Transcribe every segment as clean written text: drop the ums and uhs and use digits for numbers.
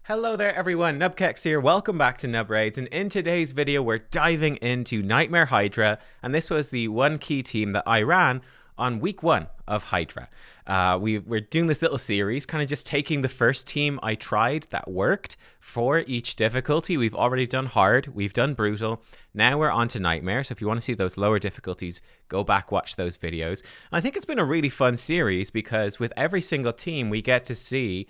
Hello there everyone, nubkeks here, welcome back to Nub Raids, and in today's video we're diving into Nightmare Hydra, and this was the one key team that I ran on week 1 of Hydra. We're doing this little series, kind of just taking the first team I tried that worked for each difficulty. We've already done hard, we've done brutal, now we're on to Nightmare, so if you want to see those lower difficulties, go back, watch those videos. And I think it's been a really fun series because with every single team we get to see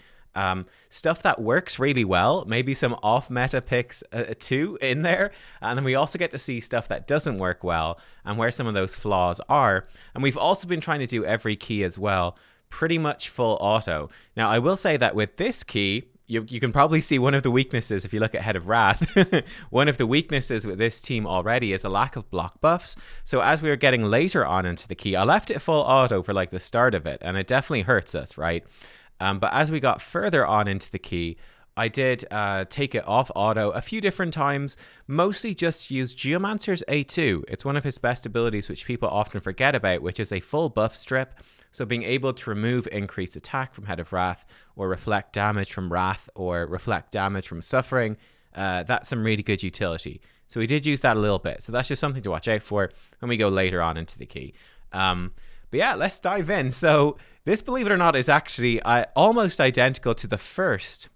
stuff that works really well, maybe some off-meta picks too in there, and then we also get to see stuff that doesn't work well and where some of those flaws are. And we've also been trying to do every key as well, pretty much full auto. Now I will say that with this key, you can probably see one of the weaknesses if you look at Head of Wrath. One of the weaknesses with this team already is a lack of block buffs. So as we were getting later on into the key, I left it full auto for like the start of it, and it definitely hurts us, right? But as we got further on into the key, I did take it off auto a few different times, mostly just use Geomancer's A2. It's one of his best abilities which people often forget about, which is a full buff strip. So being able to remove increased attack from Head of Wrath, or reflect damage from Wrath, or reflect damage from Suffering, that's some really good utility. So we did use that a little bit. So that's just something to watch out for when we go later on into the key. But yeah, let's dive in. So this, believe it or not, is actually almost identical to the first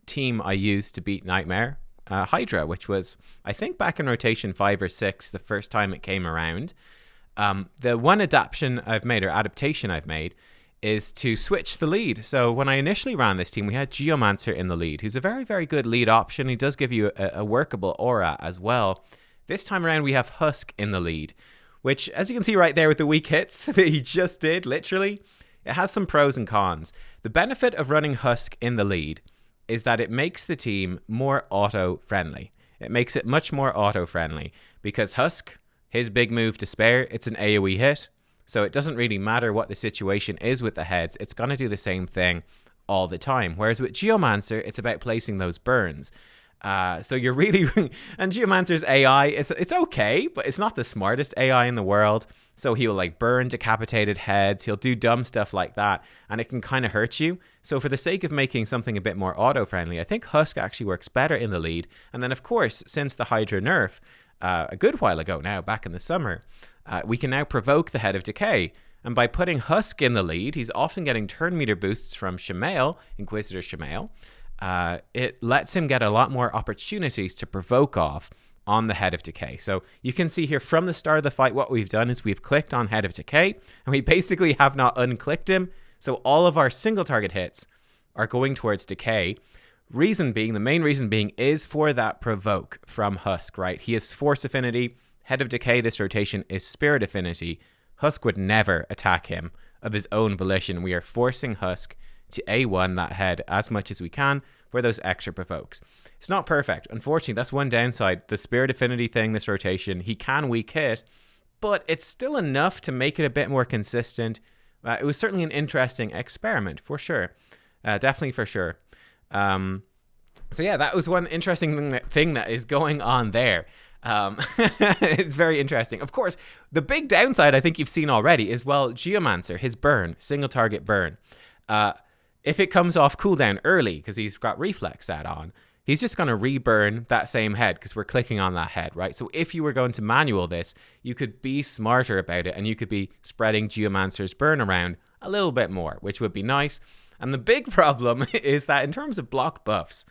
team I used to beat Nightmare, Hydra, which was, I think, back in rotation 5 or 6, the first time it came around. The one adaptation I've made is to switch the lead. So when I initially ran this team, we had Geomancer in the lead, who's a very, very good lead option. He does give you a workable aura as well. This time around, we have Husk in the lead, which, as you can see right there with the weak hits that he just did, literally, it has some pros and cons. The benefit of running Husk in the lead is that it makes the team more auto-friendly. It makes it much more auto-friendly because Husk, his big move to spare, it's an AoE hit, so it doesn't really matter what the situation is with the heads, it's going to do the same thing all the time. Whereas with Geomancer, it's about placing those burns. So you're really, and Geomancer's AI, it's okay, but it's not the smartest AI in the world. So he'll like burn decapitated heads, he'll do dumb stuff like that, and it can kind of hurt you. So for the sake of making something a bit more auto-friendly, I think Husk actually works better in the lead. And then of course, since the Hydra nerf, a good while ago now, back in the summer, we can now provoke the Head of Decay. And by putting Husk in the lead, he's often getting turn meter boosts from Shamael, Inquisitor Shamael. It lets him get a lot more opportunities to provoke off on the Head of Decay. So you can see here from the start of the fight, what we've done is we've clicked on Head of Decay, and we basically have not unclicked him. So all of our single target hits are going towards Decay. The main reason being is for that provoke from Husk, right? He is Force Affinity. Head of Decay this rotation is Spirit Affinity. Husk would never attack him of his own volition. We are forcing Husk to A1 that head as much as we can for those extra provokes. It's not perfect. Unfortunately, that's one downside. The Spirit Affinity thing this rotation, he can weak hit, but it's still enough to make it a bit more consistent. It was certainly an interesting experiment, for sure. Definitely for sure. So yeah, that was one interesting thing that is going on there. It's very interesting. Of course, the big downside I think you've seen already is, well, Geomancer, his burn, single target burn. If it comes off cooldown early, because he's got reflex set on, he's just going to reburn that same head because we're clicking on that head, right? So if you were going to manual this, you could be smarter about it and you could be spreading Geomancer's burn around a little bit more, which would be nice. And the big problem is that in terms of block buffs,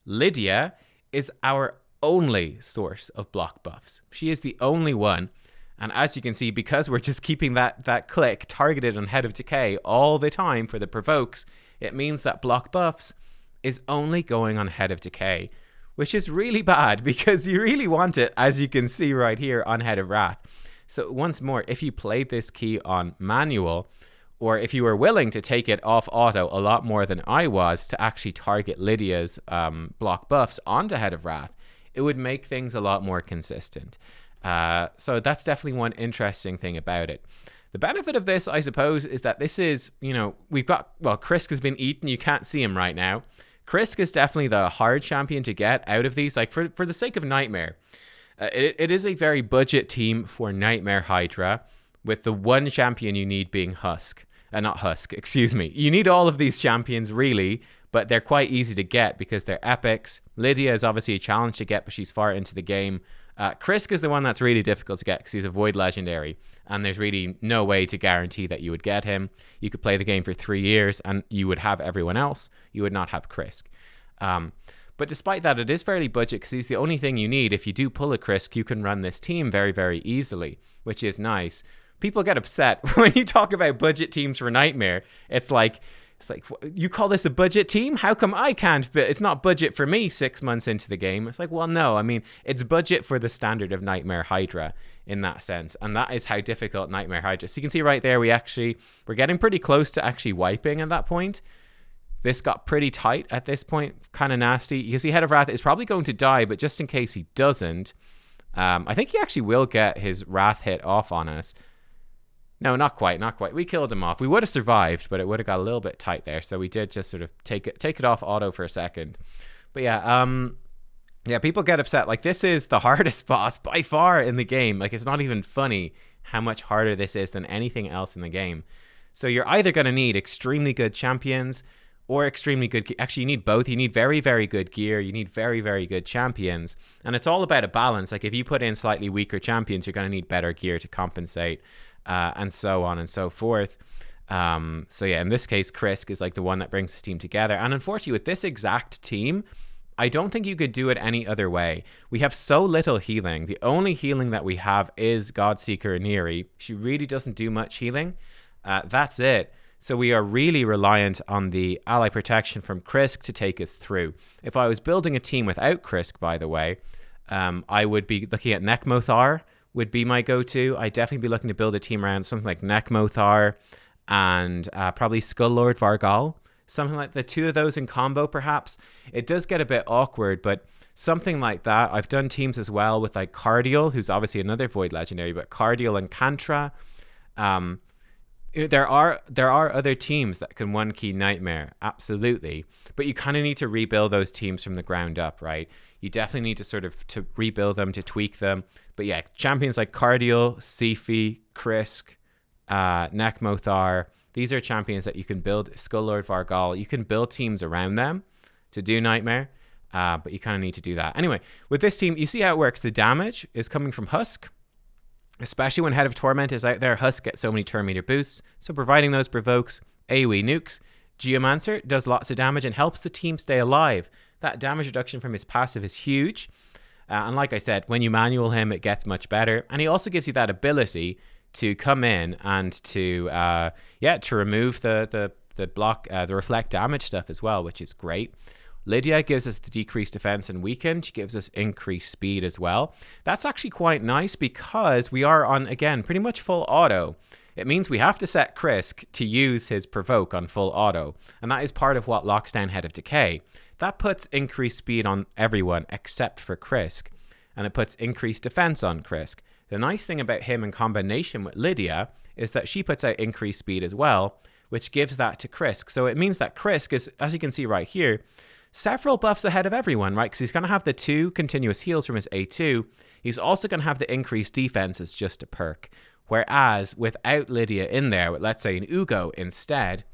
Lydia is our only source of block buffs. She is the only one. And as you can see, because we're just keeping that click targeted on Head of Decay all the time for the provokes, it means that block buffs is only going on Head of Decay, which is really bad because you really want it, as you can see right here, on Head of Wrath. So once more, if you played this key on manual, or if you were willing to take it off auto a lot more than I was to actually target Lydia's block buffs onto Head of Wrath, it would make things a lot more consistent. So that's definitely one interesting thing about it. The benefit of this, I suppose, is that this is, we've got, well, Krisk has been eaten. You can't see him right now. Krisk is definitely the hard champion to get out of these. Like, for the sake of Nightmare, it is a very budget team for Nightmare Hydra, with the one champion you need being Husk. Not Husk, excuse me. You need all of these champions, really, but they're quite easy to get because they're epics. Lydia is obviously a challenge to get, but she's far into the game. Krisk is the one that's really difficult to get because he's a Void Legendary, and there's really no way to guarantee that you would get him. You could play the game for 3 years and you would have everyone else. You would not have Krisk. But despite that, it is fairly budget because he's the only thing you need. If you do pull a Krisk, you can run this team very, very easily, which is nice. People get upset when you talk about budget teams for Nightmare. It's like, you call this a budget team? How come I can't? But it's not budget for me 6 months into the game. It's like, well, no. I mean, it's budget for the standard of Nightmare Hydra in that sense. And that is how difficult Nightmare Hydra. So you can see right there, we're getting pretty close to actually wiping at that point. This got pretty tight at this point, kind of nasty. You can see Head of Wrath is probably going to die, but just in case he doesn't, I think he actually will get his Wrath hit off on us. No, not quite. We killed him off. We would have survived, but it would have got a little bit tight there. So we did just sort of take it off auto for a second. But yeah, people get upset. Like, this is the hardest boss by far in the game. Like, it's not even funny how much harder this is than anything else in the game. So you're either going to need extremely good champions or extremely good... Actually, you need both. You need very, very good gear. You need very, very good champions. And it's all about a balance. Like, if you put in slightly weaker champions, you're going to need better gear to compensate, and so on and so forth. So yeah, in this case, Krisk is like the one that brings this team together. And unfortunately, with this exact team, I don't think you could do it any other way. We have so little healing. The only healing that we have is Godseeker Neri. She really doesn't do much healing. That's it. So we are really reliant on the ally protection from Krisk to take us through. If I was building a team without Krisk, by the way, I would be looking at Nekmothar would be my go-to. I'd definitely be looking to build a team around something like Nekmothar and probably Skull-Lord Vargal. Something like the two of those in combo, perhaps. It does get a bit awkward, but something like that. I've done teams as well with like Cardial, who's obviously another Void Legendary, but Cardial and Kantra. There are other teams that can one-key Nightmare, absolutely. But you kind of need to rebuild those teams from the ground up, right? You definitely need to sort of to rebuild them, to tweak them. But yeah, champions like Cardial, Sifi, Krisk, Nekmothar, these are champions that you can build. Skull-Lord Vargal, you can build teams around them to do Nightmare, but you kind of need to do that. Anyway, with this team, you see how it works. The damage is coming from Husk. Especially when Head of Torment is out there, Husk gets so many turn meter boosts. So providing those provokes AoE nukes. Geomancer does lots of damage and helps the team stay alive. That damage reduction from his passive is huge. And like I said, when you manual him, it gets much better. And he also gives you that ability to come in and to remove the block, the reflect damage stuff as well, which is great. Lydia gives us the decreased defense and weaken. She gives us increased speed as well. That's actually quite nice because we are on, again, pretty much full auto. It means we have to set Krisk to use his provoke on full auto. And that is part of what locks down Head of Decay. That puts increased speed on everyone except for Krisk. And it puts increased defense on Krisk. The nice thing about him in combination with Lydia is that she puts out increased speed as well, which gives that to Krisk. So it means that Krisk is, as you can see right here, several buffs ahead of everyone, right? Because he's going to have the 2 continuous heals from his A2. He's also going to have the increased defense as just a perk. Whereas without Lydia in there, with let's say an Ugo instead,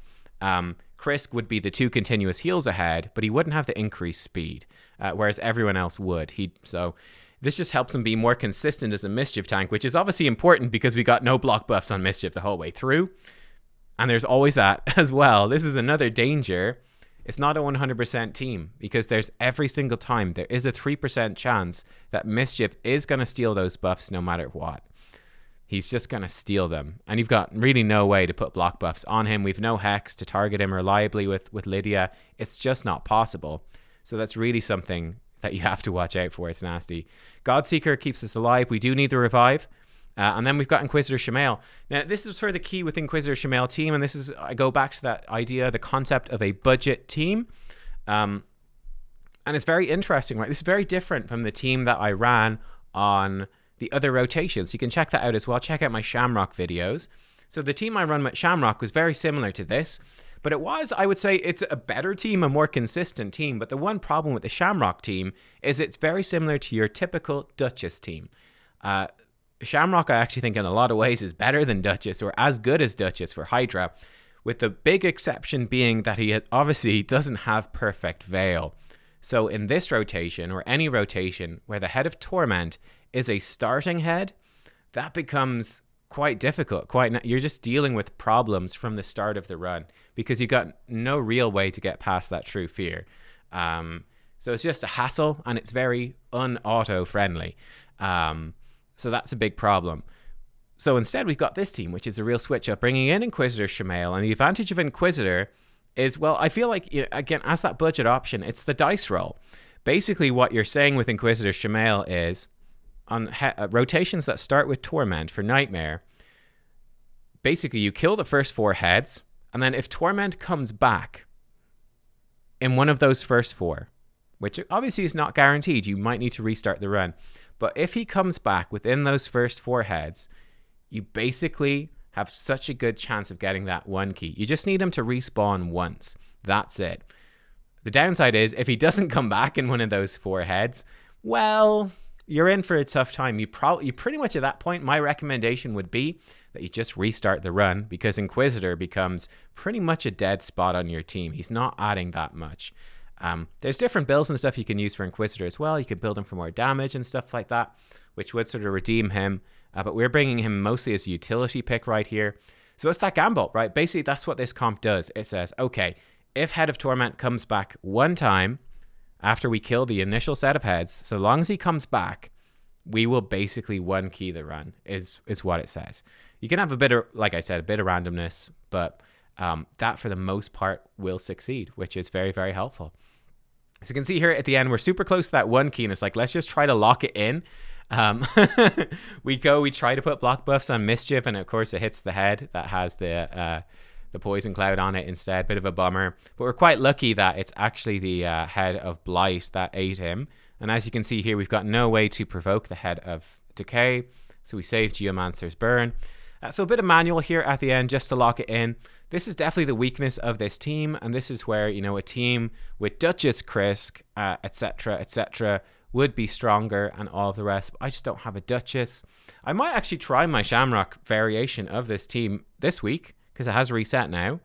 Krisk would be the 2 continuous heals ahead, but he wouldn't have the increased speed, whereas everyone else would. So this just helps him be more consistent as a Mischief tank, which is obviously important because we got no block buffs on Mischief the whole way through. And there's always that as well. This is another danger. It's not a 100% team because there's every single time there is a 3% chance that Mischief is going to steal those buffs no matter what. He's just going to steal them. And you've got really no way to put block buffs on him. We've no hex to target him reliably with Lydia. It's just not possible. So that's really something that you have to watch out for. It's nasty. Godseeker keeps us alive. We do need the revive. And then we've got Inquisitor Shamael. Now, this is sort of the key with Inquisitor Shamael team, and this is, I go back to that idea, the concept of a budget team. And it's very interesting, right? This is very different from the team that I ran on the other rotations. You can check that out as well. Check out my Shamrock videos. So the team I run with Shamrock was very similar to this, but it was, I would say, it's a better team, a more consistent team. But the one problem with the Shamrock team is it's very similar to your typical Duchess team. Shamrock, I actually think in a lot of ways is better than Duchess, or as good as Duchess for Hydra, with the big exception being that he obviously doesn't have perfect veil. So in this rotation, or any rotation where the head of torment is a starting head, that becomes quite difficult. You're just dealing with problems from the start of the run because you've got no real way to get past that true fear. So it's just a hassle, and it's very un-auto friendly. So that's a big problem. So instead, we've got this team, which is a real switch up, bringing in Inquisitor Shamail. And the advantage of Inquisitor is, well, I feel like, again, as that budget option, it's the dice roll. Basically, what you're saying with Inquisitor Shamail is, on rotations that start with Torment for Nightmare, basically you kill the first 4 heads, and then if Torment comes back in one of those first 4, which obviously is not guaranteed, you might need to restart the run, but if he comes back within those first 4 heads, you basically have such a good chance of getting that 1 key. You just need him to respawn once. That's it. The downside is, if he doesn't come back in one of those 4 heads, well, you're in for a tough time. You pretty much at that point, my recommendation would be that you just restart the run, because Inquisitor becomes pretty much a dead spot on your team. He's not adding that much. There's different builds and stuff you can use for Inquisitor as well. You could build him for more damage and stuff like that, which would sort of redeem him. But we're bringing him mostly as a utility pick right here. So it's that gamble, right? Basically, that's what this comp does. It says, okay, if Head of Torment comes back 1 time after we kill the initial set of heads, so long as he comes back, we will basically 1 key the run, is what it says. You can have a bit of, like I said, a bit of randomness, but that for the most part will succeed, which is very, very helpful. So you can see here at the end, we're super close to that 1 key, and it's like, let's just try to lock it in. We try to put block buffs on Mischief, and of course it hits the head that has the poison cloud on it instead. Bit of a bummer, but we're quite lucky that it's actually the head of Blight that ate him. And as you can see here, we've got no way to provoke the head of Decay, so we save Geomancer's burn. So a bit of manual here at the end just to lock it in. This is definitely the weakness of this team, and this is where, a team with Duchess, Krisk, etc., would be stronger and all of the rest. But I just don't have a Duchess. I might actually try my Shamrock variation of this team this week, because it has reset now.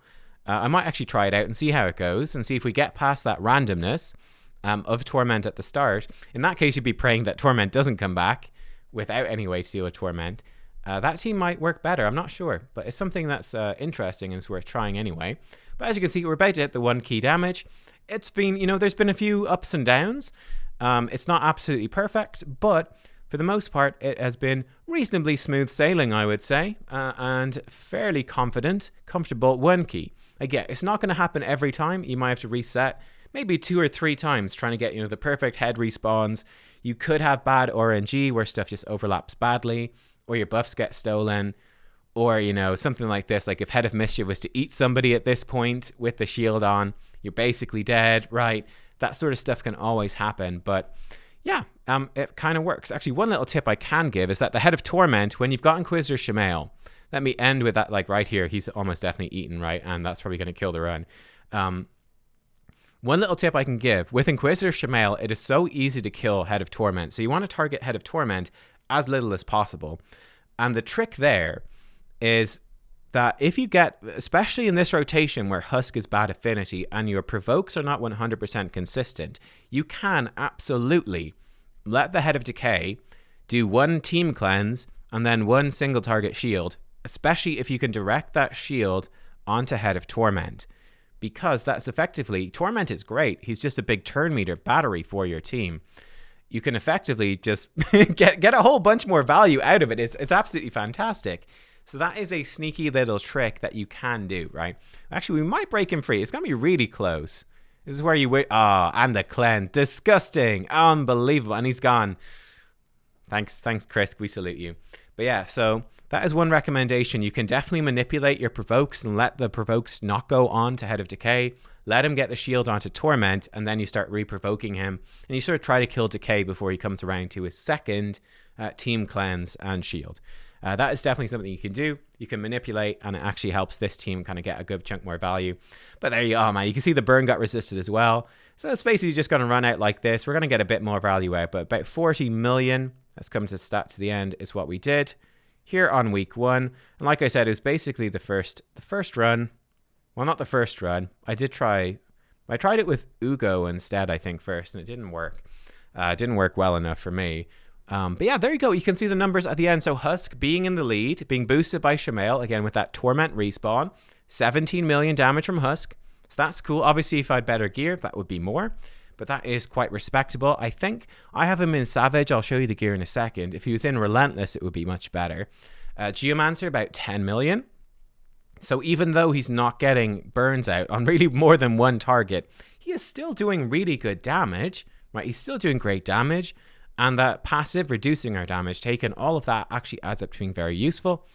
I might actually try it out and see how it goes, and see if we get past that randomness of Torment at the start. In that case, you'd be praying that Torment doesn't come back without any way to deal with Torment. That team might work better, I'm not sure, but it's something that's interesting and it's worth trying anyway. But as you can see, we're about to hit the 1 key damage. It's been, there's been a few ups and downs. It's not absolutely perfect, but for the most part, it has been reasonably smooth sailing, I would say, and fairly comfortable 1 key. Again, it's not going to happen every time. You might have to reset maybe 2 or 3 times trying to get, the perfect head respawns. You could have bad RNG where stuff just overlaps badly, or your buffs get stolen, or, something like this. Like if Head of Mischief was to eat somebody at this point with the shield on, you're basically dead, right? That sort of stuff can always happen, but yeah, it kind of works. Actually, one little tip I can give is that the Head of Torment, when you've got Inquisitor Shamail, let me end with that, like right here, he's almost definitely eaten, right? And that's probably going to kill the run. One little tip I can give, with Inquisitor Shamail, it is so easy to kill Head of Torment. So you want to target Head of Torment as little as possible. And the trick there is that if you get, especially in this rotation where Husk is bad affinity and your provokes are not 100% consistent, you can absolutely let the Head of Decay do 1 team cleanse and then 1 single target shield, especially if you can direct that shield onto Head of Torment. Because that's effectively, Torment is great, he's just a big turn meter battery for your team. You can effectively just get a whole bunch more value out of it. It's absolutely fantastic. So that is a sneaky little trick that you can do, right? Actually, we might break him free. It's going to be really close. This is where you wait. And the cleanse. Disgusting. Unbelievable. And he's gone. Thanks, Krisk. We salute you. But yeah, so that is one recommendation. You can definitely manipulate your provokes and let the provokes not go on to Head of Decay. Let him get the shield onto Torment, and then you start re-provoking him. And you sort of try to kill Decay before he comes around to his second team cleanse and shield. That is definitely something you can do. You can manipulate, and it actually helps this team kind of get a good chunk more value. But there you are, man. You can see the burn got resisted as well. So it's basically just going to run out like this. We're going to get a bit more value out, but about 40 million, let's come to stats to the end, is what we did here on week 1. And like I said, it was basically the first run. Well, not the first run. I tried it with Ugo instead, I think, first, and it didn't work. It didn't work well enough for me. But yeah, there you go. You can see the numbers at the end. So Husk being in the lead, being boosted by Shamail, again with that Torment respawn. 17 million damage from Husk. So that's cool. Obviously, if I had better gear, that would be more. But that is quite respectable. I think I have him in Savage. I'll show you the gear in a second. If he was in Relentless, it would be much better. Geomancer, about 10 million. So even though he's not getting burns out on really more than one target, he is still doing really good damage. Right? He's still doing great damage. And that passive reducing our damage taken, all of that actually adds up to being very useful.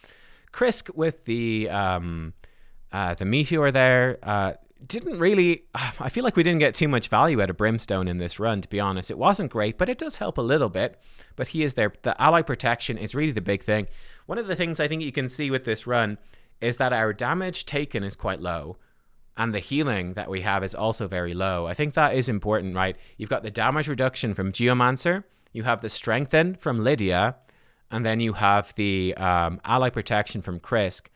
Krisk with the Meteor there didn't really... I feel like we didn't get too much value out of Brimstone in this run, to be honest. It wasn't great, but it does help a little bit. But he is there. The ally protection is really the big thing. One of the things I think you can see with this run is that our damage taken is quite low. And the healing that we have is also very low. I think that is important, right? You've got the damage reduction from Geomancer. You have the strengthen from Lydia. And then you have the ally protection from Krisk.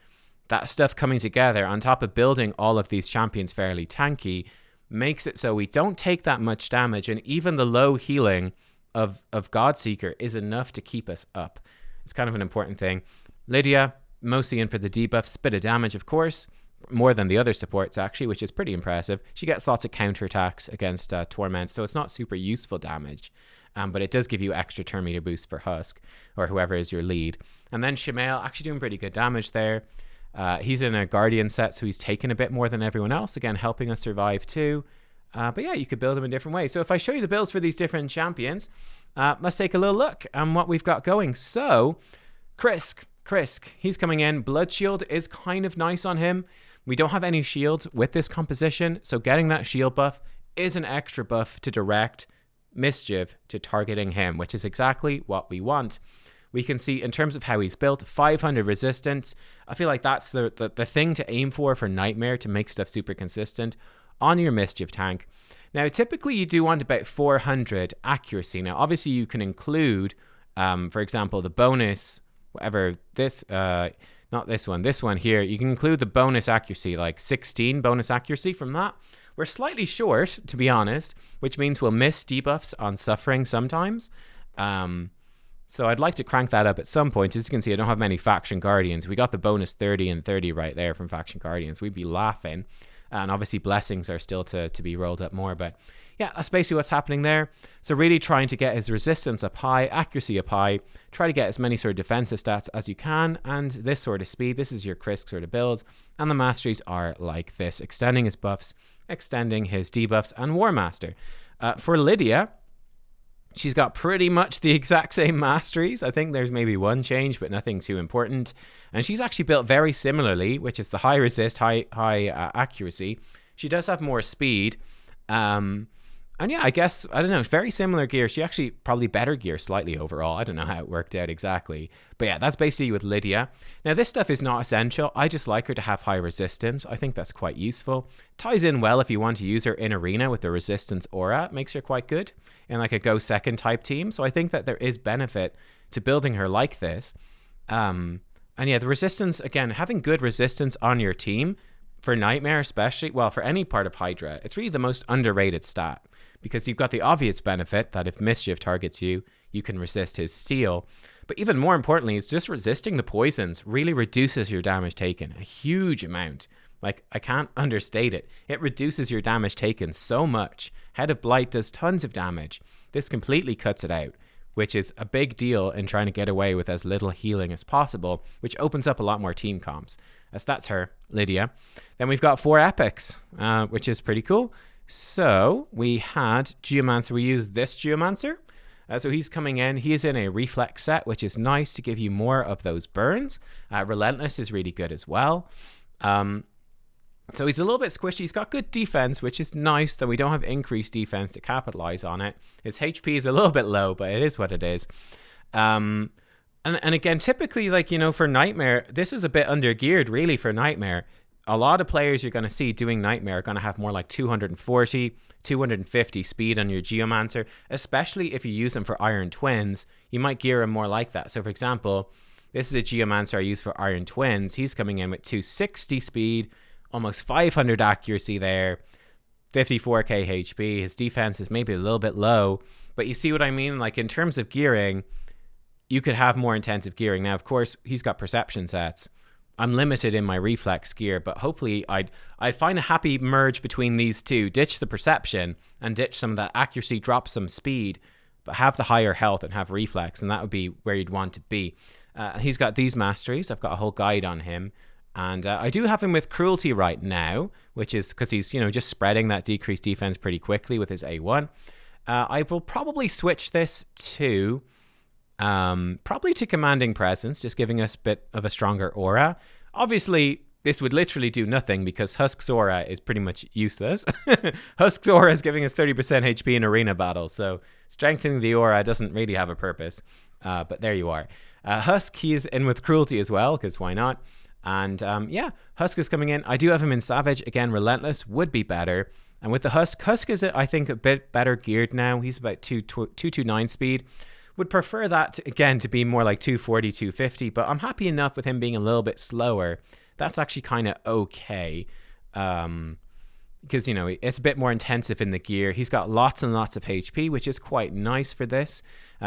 That stuff coming together on top of building all of these champions fairly tanky makes it so we don't take that much damage. And even the low healing of Godseeker is enough to keep us up. It's kind of an important thing. Lydia, mostly in for the debuffs, bit of damage, of course. More than the other supports, actually, which is pretty impressive. She gets lots of counterattacks against Torment, so it's not super useful damage. But it does give you extra turn meter boost for Husk, or whoever is your lead. And then Shamail, actually doing pretty good damage there. He's in a Guardian set, so he's taken a bit more than everyone else, again, helping us survive too. But yeah, you could build them in different ways. So if I show you the builds for these different champions, let's take a little look at what we've got going. So, Krisk, he's coming in. Blood Shield is kind of nice on him. We don't have any shields with this composition, so getting that shield buff is an extra buff to direct Mischief to targeting him, which is exactly what we want. We can see in terms of how he's built, 500 resistance. I feel like that's the thing to aim for Nightmare to make stuff super consistent on your Mischief tank. Now, typically you do want about 400 accuracy. Now, obviously you can include, for example, the bonus, whatever this... not this one here. You can include the bonus accuracy, like 16 bonus accuracy from that. We're slightly short, to be honest, which means we'll miss debuffs on Suffering sometimes. So I'd like to crank that up at some point. As you can see, I don't have many Faction Guardians. We got the bonus 30 and 30 right there from Faction Guardians. We'd be laughing. And obviously Blessings are still to be rolled up more, but yeah, that's basically what's happening there. So really trying to get his resistance up high, accuracy up high, try to get as many sort of defensive stats as you can, and this sort of speed. This is your Krisk sort of build, and the masteries are like this, extending his buffs, extending his debuffs, and War Master. For Lydia, she's got pretty much the exact same masteries. I think there's maybe one change, but nothing too important. And she's actually built very similarly, which is the high resist, high accuracy. She does have more speed. And yeah, I guess, I don't know, very similar gear. She actually probably better gear slightly overall. I don't know how it worked out exactly. But yeah, that's basically with Lydia. Now, this stuff is not essential. I just like her to have high resistance. I think that's quite useful. Ties in well if you want to use her in Arena with the resistance aura. It makes her quite good in like a go second type team. So I think that there is benefit to building her like this. And yeah, the resistance, again, having good resistance on your team for Nightmare especially, well, for any part of Hydra, it's really the most underrated stat. Because you've got the obvious benefit that if Mischief targets you, you can resist his steel. But even more importantly, it's just resisting the poisons really reduces your damage taken a huge amount. Like, I can't understate it. It reduces your damage taken so much. Head of Blight does tons of damage. This completely cuts it out, which is a big deal in trying to get away with as little healing as possible, which opens up a lot more team comps. As that's her, Lydia. Then we've got 4 epics, which is pretty cool. So we had Geomancer. We used this Geomancer. So he's coming in. He is in a reflex set, which is nice to give you more of those burns. Relentless is really good as well. So he's a little bit squishy. He's got good defense, which is nice, though we don't have increased defense to capitalize on it. His HP is a little bit low, but it is what it is. And again, typically, like, you know, for Nightmare, this is a bit under-geared, really, for Nightmare. A lot of players you're going to see doing Nightmare are going to have more like 240, 250 speed on your Geomancer, especially if you use them for Iron Twins. You might gear him more like that. So, for example, this is a Geomancer I use for Iron Twins. He's coming in with 260 speed, almost 500 accuracy there, 54k HP. His defense is maybe a little bit low, but you see what I mean? Like, in terms of gearing, you could have more intensive gearing. Now, of course, he's got perception sets. I'm limited in my reflex gear, but hopefully I'd find a happy merge between these two. Ditch the perception and ditch some of that accuracy, drop some speed, but have the higher health and have reflex, and that would be where you'd want to be. He's got these masteries. I've got a whole guide on him. And I do have him with cruelty right now, which is because he's, just spreading that decreased defense pretty quickly with his A1. I will probably switch this to... probably to commanding presence, just giving us a bit of a stronger aura. Obviously, this would literally do nothing because Husk's aura is pretty much useless. Husk's aura is giving us 30% HP in arena battles, so strengthening the aura doesn't really have a purpose. But there you are. Husk, he's in with cruelty as well, because why not? And yeah, Husk is coming in. I do have him in Savage. Again, Relentless would be better. And with the Husk is, I think, a bit better geared now. He's about 229 speed. Would prefer that, again, to be more like 240, 250, but I'm happy enough with him being a little bit slower. That's actually kind of okay. Because, it's a bit more intensive in the gear. He's got lots and lots of HP, which is quite nice for this.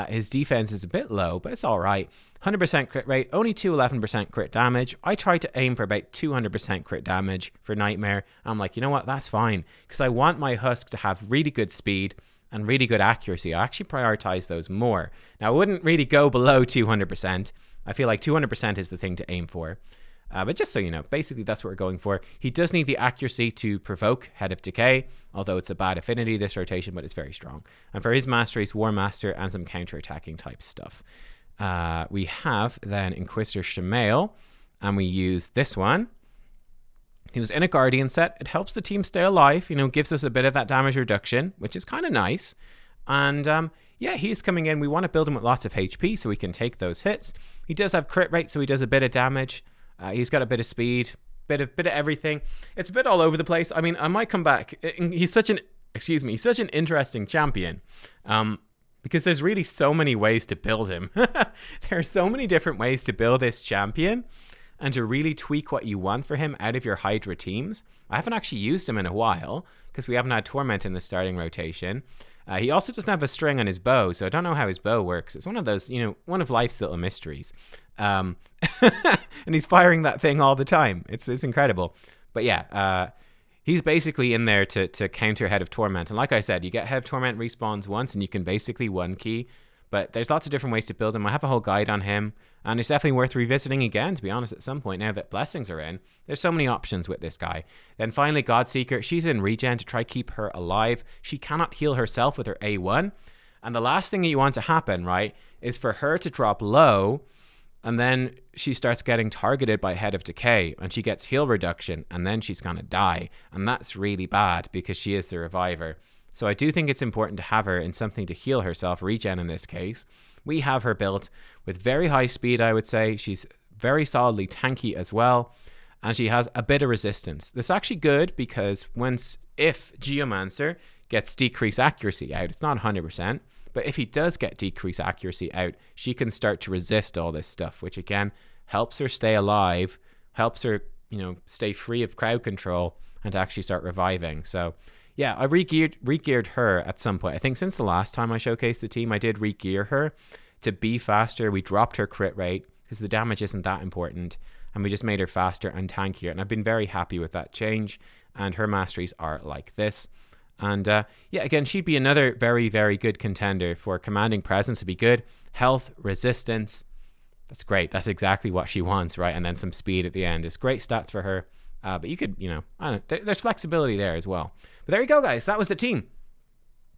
His defense is a bit low, but it's all right. 100% crit rate, only 211% crit damage. I tried to aim for about 200% crit damage for Nightmare. I'm like, you know what? That's fine. Because I want my Husk to have really good speed and really good accuracy. I actually prioritize those more. Now, I wouldn't really go below 200%. I feel like 200% is the thing to aim for. But just so you know, basically that's what we're going for. He does need the accuracy to provoke Head of Decay, although it's a bad affinity this rotation, but it's very strong. And for his masteries, War Master and some counter-attacking type stuff. We have then Inquisitor Shamail, and we use this one. He was in a Guardian set. It helps the team stay alive, gives us a bit of that damage reduction, which is kind of nice. And yeah, he's coming in. We want to build him with lots of HP so we can take those hits. He does have crit rate, so he does a bit of damage. He's got a bit of speed, bit of everything. It's a bit all over the place. I mean, I might come back. He's such an interesting champion. Because there's really so many ways to build him. There are so many different ways to build this champion and to really tweak what you want for him out of your Hydra teams. I haven't actually used him in a while because we haven't had Torment in the starting rotation. He also doesn't have a string on his bow, so I don't know how his bow works. It's one of those, one of life's little mysteries. And he's firing that thing all the time. It's incredible. But yeah, he's basically in there to counter Head of Torment. And like I said, you get Head of Torment respawns once and you can basically one key. But there's lots of different ways to build him. I have a whole guide on him. And it's definitely worth revisiting again, to be honest, at some point now that Blessings are in. There's so many options with this guy. Then finally, Godseeker. She's in regen to try keep her alive. She cannot heal herself with her A1. And the last thing that you want to happen, right, is for her to drop low. And then she starts getting targeted by Head of Decay. And she gets heal reduction. And then she's going to die. And that's really bad because she is the reviver. So I do think it's important to have her in something to heal herself, regen in this case. We have her built with very high speed, I would say. She's very solidly tanky as well. And she has a bit of resistance. This is actually good because if Geomancer gets decreased accuracy out, it's not 100%, but if he does get decreased accuracy out, she can start to resist all this stuff, which again helps her stay alive, helps her, stay free of crowd control and to actually start reviving. So yeah, I re-geared her at some point. I think since the last time I showcased the team, I did re-gear her to be faster. We dropped her crit rate because the damage isn't that important. And we just made her faster and tankier. And I've been very happy with that change. And her masteries are like this. And yeah, again, she'd be another very, very good contender for commanding presence to be good. Health, resistance. That's great. That's exactly what she wants, right? And then some speed at the end. It's great stats for her. But you could, I don't know, there's flexibility there as well. But there you go, guys. That was the team.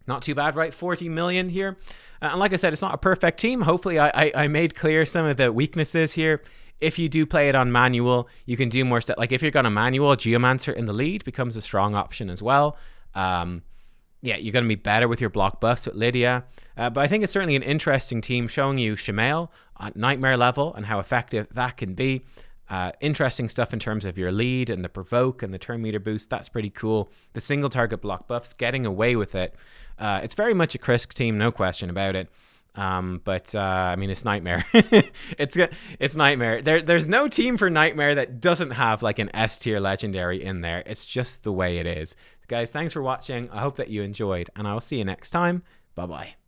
Not too bad, right? 40 million here. And like I said, it's not a perfect team. Hopefully I made clear some of the weaknesses here. If you do play it on manual, you can do more stuff. Like if you're going to manual, Geomancer in the lead becomes a strong option as well. Yeah, you're going to be better with your block buffs with Lydia. But I think it's certainly an interesting team showing you Shamail at Nightmare level and how effective that can be. Interesting stuff in terms of your lead and the provoke and the turn meter boost. That's pretty cool. The single target block buffs, getting away with it. It's very much a Krisk team, no question about it. But I mean, it's Nightmare. It's Nightmare. There's no team for Nightmare that doesn't have like an S tier legendary in there. It's just the way it is. Guys, thanks for watching. I hope that you enjoyed, and I'll see you next time. Bye bye.